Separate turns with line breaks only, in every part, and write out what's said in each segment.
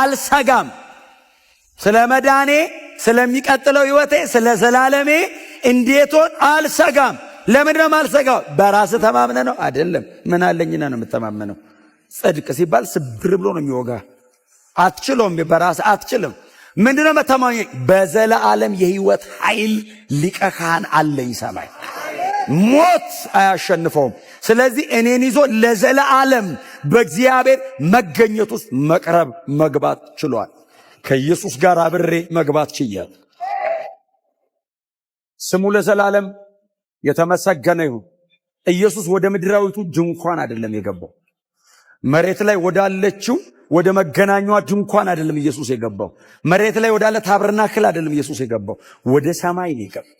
አልሰጋም። ስለ መዳኔ፣ ስለሚቀጥለው ሕይወቴ፣ ስለ ዘላለሜ እንዴቶን አልሰጋም። ለምንድነው ማልሰጋው? በራስ ተማምነ ነው አይደለም። ምን አለኝና ነው የምተማመነው? ጽድቅ ሲባል ስብር ብሎ ነው የሚወጋ። አትችሎም፣ በራስ አትችልም። ምንድነው መተማመኝ? በዘላለም የሕይወት ኃይል ሊቀ ካህን አለኝ ሰማይ፣ ሞት አያሸንፈውም። ስለዚህ እኔን ይዞ ለዘላለም በእግዚአብሔር መገኘት ውስጥ መቅረብ መግባት ችሏል። ከኢየሱስ ጋር አብሬ መግባት ችያል። ስሙ ለዘላለም የተመሰገነ ይሁን። ኢየሱስ ወደ ምድራዊቱ ድንኳን አይደለም የገባው። መሬት ላይ ወዳለችው ወደ መገናኛዋ ድንኳን አይደለም ኢየሱስ የገባው። መሬት ላይ ወዳለ ታበርናክል አይደለም ኢየሱስ የገባው። ወደ ሰማይ ነው የገባው።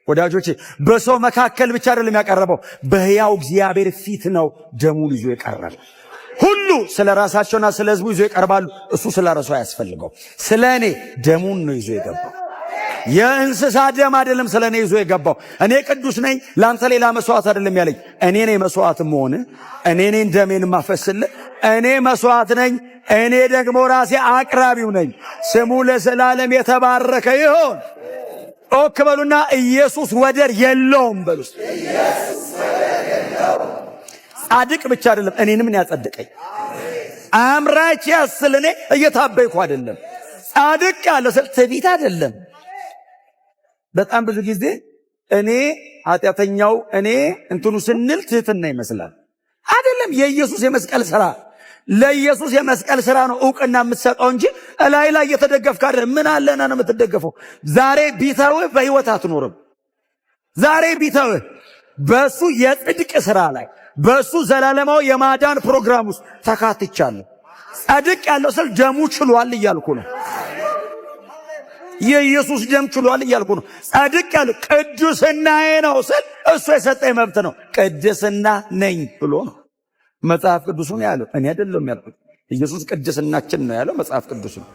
ወዳጆቼ በሰው መካከል ብቻ አይደለም ያቀረበው፣ በሕያው እግዚአብሔር ፊት ነው ደሙን ይዞ የቀረበ። ሁሉ ስለ ራሳቸውና ስለ ሕዝቡ ይዞ ይቀርባሉ። እሱ ስለ ራሱ አያስፈልገው። ስለ እኔ ደሙን ነው ይዞ የገባው። የእንስሳ ደም አይደለም ስለ እኔ ይዞ የገባው። እኔ ቅዱስ ነኝ፣ ላንተ ሌላ መስዋዕት አይደለም ያለኝ። እኔ ነኝ መስዋዕት መሆን፣ እኔ ነኝ ደሜን ማፈስልህ፣ እኔ መስዋዕት ነኝ። እኔ ደግሞ ራሴ አቅራቢው ነኝ። ስሙ ለዘላለም የተባረከ ይሁን። ኦክ በሉና ኢየሱስ ወደር የለውም በሉ። ጻድቅ ብቻ አይደለም እኔንም ነው ያጸደቀኝ። አምራች ያስል እኔ እየታበይኩ አይደለም። ጻድቅ ያለ ስለ ትዕቢት አይደለም። በጣም ብዙ ጊዜ እኔ ኃጢአተኛው እኔ እንትኑ ስንል ትህትና ይመስላል። አይደለም። የኢየሱስ የመስቀል ሥራ ለኢየሱስ የመስቀል ሥራ ነው ዕውቅና የምትሰጠው እንጂ እላይ ላይ እየተደገፍክ አይደለም። ምን አለና ነው የምትደገፈው? ዛሬ ቢተውህ በሕይወት አትኖርም። ዛሬ ቢተውህ በሱ የጽድቅ ሥራ ላይ በሱ ዘላለማዊ የማዳን ፕሮግራም ውስጥ ተካትቻለሁ። ጻድቅ ያለው ስል ደሙ ችሏል እያልኩ ነው። የኢየሱስ ደም ችሏል እያልኩ ነው። ጻድቅ ያለው ቅድስናዬ ነው ስል እሱ የሰጠኝ መብት ነው። ቅድስና ነኝ ብሎ ነው መጽሐፍ ቅዱስ ነው ያለው። እኔ አይደለም ያልኩት። ኢየሱስ ቅድስናችን ነው ያለው መጽሐፍ ቅዱስ ነው።